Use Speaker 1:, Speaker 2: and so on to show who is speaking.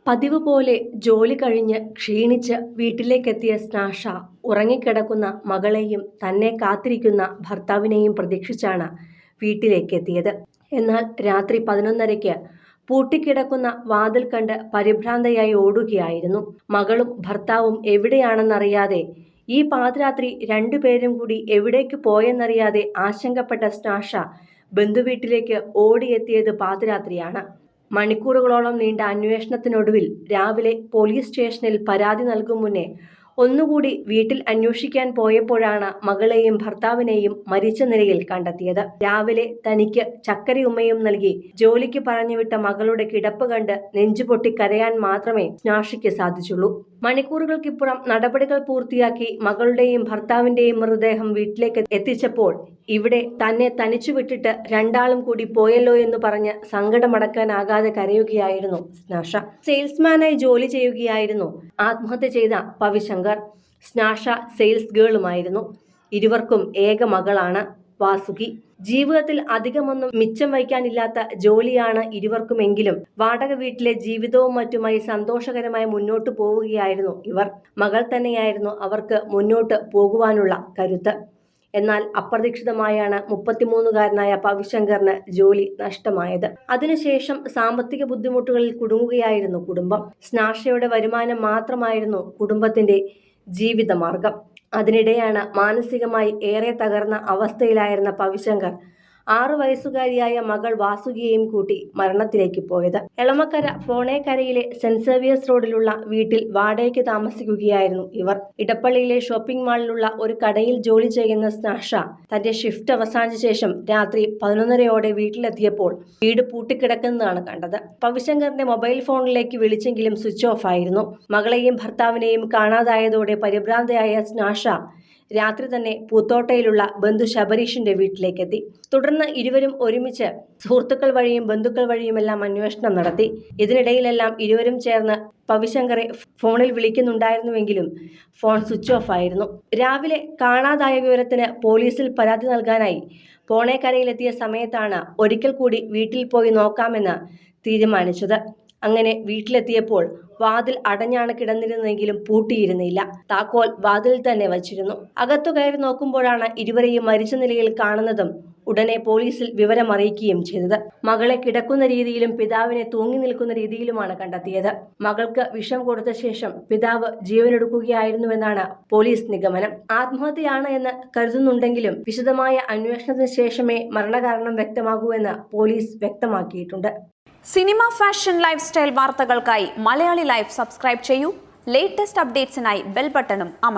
Speaker 1: പതിവ് പോലെ ജോലി കഴിഞ്ഞ് ക്ഷീണിച്ച് വീട്ടിലേക്കെത്തിയ സ്നാഷ ഉറങ്ങിക്കിടക്കുന്ന മകളെയും തന്നെ കാത്തിരിക്കുന്ന ഭർത്താവിനെയും പ്രതീക്ഷിച്ചാണ് വീട്ടിലേക്കെത്തിയത്. എന്നാൽ രാത്രി 11:30-ക്ക് പൂട്ടിക്കിടക്കുന്ന വാതിൽ കണ്ട് പരിഭ്രാന്തയായി ഓടുകയായിരുന്നു. മകളും ഭർത്താവും എവിടെയാണെന്നറിയാതെ, ഈ പാതിരാത്രി രണ്ടുപേരും കൂടി എവിടേക്ക് പോയെന്നറിയാതെ ആശങ്കപ്പെട്ട സ്നാഷ ബന്ധുവീട്ടിലേക്ക് ഓടിയെത്തിയത് പാതിരാത്രിയാണ്. മണിക്കൂറുകളോളം നീണ്ട അന്വേഷണത്തിനൊടുവിൽ രാവിലെ പോലീസ് സ്റ്റേഷനിൽ പരാതി നൽകും മുന്നേ ഒന്നുകൂടി വീട്ടിൽ അന്വേഷിക്കാൻ പോയപ്പോഴാണ് മകളെയും ഭർത്താവിനെയും മരിച്ച നിലയിൽ കണ്ടെത്തിയത്. രാവിലെ തനിക്ക് ചക്കരയുമ്മയും നൽകി ജോലിക്ക് പറഞ്ഞുവിട്ട മകളുടെ കിടപ്പ് കണ്ട് നെഞ്ചുപൊട്ടി കരയാൻ മാത്രമേ സ്നാഷയ്ക്ക് സാധിച്ചുള്ളൂ. മണിക്കൂറുകൾക്കിപ്പുറം നടപടികൾ പൂർത്തിയാക്കി മകളുടെയും ഭർത്താവിന്റെയും മൃതദേഹം വീട്ടിലേക്ക് എത്തിച്ചപ്പോൾ ഇവിടെ തന്നെ തനിച്ചു വിട്ടിട്ട് രണ്ടാളും കൂടി പോയല്ലോ എന്ന് പറഞ്ഞ് സങ്കടമടക്കാനാകാതെ കരയുകയായിരുന്നു സ്നാഷ. സെയിൽസ്മാനായി ജോലി ചെയ്യുകയായിരുന്നു ആത്മഹത്യ ചെയ്ത പവിശങ്കർ. സ്നാഷ സെയിൽസ് ഗേളുമായിരുന്നു. ഇരുവർക്കും ഏക മകളാണ് വാസുകി. ജീവിതത്തിൽ അധികമൊന്നും മിച്ചം വയ്ക്കാനില്ലാത്ത ജോലിയാണ് ഇരുവർക്കുമെങ്കിലും വാടക വീട്ടിലെ ജീവിതവും മറ്റുമായി സന്തോഷകരമായി മുന്നോട്ടു പോവുകയായിരുന്നു ഇവർ. മകൾ തന്നെയായിരുന്നു അവർക്ക് മുന്നോട്ട് പോകുവാനുള്ള കരുത്ത്. എന്നാൽ അപ്രതീക്ഷിതമായാണ് 33-കാരനായ പവിശങ്കറിന് ജോലി നഷ്ടമായത്. അതിനുശേഷം സാമ്പത്തിക ബുദ്ധിമുട്ടുകളിൽ കുടുങ്ങുകയായിരുന്നു കുടുംബം. സ്നാഷയുടെ വരുമാനം മാത്രമായിരുന്നു കുടുംബത്തിന്റെ ജീവിതമാർഗം. അതിനിടെയാണ് മാനസികമായി ഏറെ തകർന്ന അവസ്ഥയിലായിരുന്ന പവിശങ്കർ 6 വയസ്സുകാരിയായ മകൾ വാസുകിയെയും കൂട്ടി മരണത്തിലേക്ക് പോയത്. എളമക്കര പോണേക്കരയിലെ സെന്റ് സേവിയേഴ്സ് റോഡിലുള്ള വീട്ടിൽ വാടകയ്ക്ക് താമസിക്കുകയായിരുന്നു ഇവർ. ഇടപ്പള്ളിയിലെ ഷോപ്പിംഗ് മാളിലുള്ള ഒരു കടയിൽ ജോലി ചെയ്യുന്ന സ്നാഷ തന്റെ ഷിഫ്റ്റ് അവസാനിച്ച ശേഷം രാത്രി 11:30-ഓടെ വീട്ടിലെത്തിയപ്പോൾ വീട് പൂട്ടിക്കിടക്കുന്നതാണ് കണ്ടത്. പവിശങ്കറിന്റെ മൊബൈൽ ഫോണിലേക്ക് വിളിച്ചെങ്കിലും സ്വിച്ച് ഓഫ് ആയിരുന്നു. മകളെയും ഭർത്താവിനെയും കാണാതായതോടെ പരിഭ്രാന്തയായ സ്നാഷ രാത്രി തന്നെ പൂത്തോട്ടയിലുള്ള ബന്ധു ശബരീഷിന്റെ വീട്ടിലേക്കെത്തി. തുടർന്ന് ഇരുവരും ഒരുമിച്ച് സുഹൃത്തുക്കൾ വഴിയും ബന്ധുക്കൾ വഴിയുമെല്ലാം അന്വേഷണം നടത്തി. ഇതിനിടയിലെല്ലാം ഇരുവരും ചേർന്ന് പവിശങ്കറെ ഫോണിൽ വിളിക്കുന്നുണ്ടായിരുന്നുവെങ്കിലും ഫോൺ സ്വിച്ച് ഓഫ് ആയിരുന്നു. രാവിലെ കാണാതായ വിവരത്തിന് പോലീസിൽ പരാതി നൽകാനായി പോണേക്കരയിലെത്തിയ സമയത്താണ് ഒരിക്കൽ കൂടി വീട്ടിൽ പോയി നോക്കാമെന്ന് തീരുമാനിച്ചത്. അങ്ങനെ വീട്ടിലെത്തിയപ്പോൾ വാതിൽ അടഞ്ഞാണ് കിടന്നിരുന്നതെങ്കിലും പൂട്ടിയിരുന്നില്ല. താക്കോൽ വാതിലിൽ തന്നെ വച്ചിരുന്നു. അകത്തു കയറി നോക്കുമ്പോഴാണ് ഇരുവരെയും മരിച്ച നിലയിൽ കാണുന്നതും ഉടനെ പോലീസിൽ വിവരം അറിയിക്കുകയും ചെയ്തത്. മകളെ കിടക്കുന്ന രീതിയിലും പിതാവിനെ തൂങ്ങി നിൽക്കുന്ന രീതിയിലുമാണ് കണ്ടെത്തിയത്. മകൾക്ക് വിഷം കൊടുത്ത ശേഷം പിതാവ് ജീവനെടുക്കുകയായിരുന്നുവെന്നാണ് പോലീസ് നിഗമനം. ആത്മഹത്യയാണ് എന്ന് കരുതുന്നുണ്ടെങ്കിലും വിശദമായ അന്വേഷണത്തിന് ശേഷമേ മരണകാരണം വ്യക്തമാകൂ എന്ന് പോലീസ് വ്യക്തമാക്കിയിട്ടുണ്ട്.
Speaker 2: സിനിമ, ഫാഷൻ, ലൈഫ് സ്റ്റൈൽ വാർത്തകൾക്കായി മലയാളി ലൈഫ് സബ്സ്ക്രൈബ് ചെയ്യൂ. ലേറ്റസ്റ്റ് അപ്ഡേറ്റ്സിനായി ബെൽ ബട്ടണും അമർത്തുക.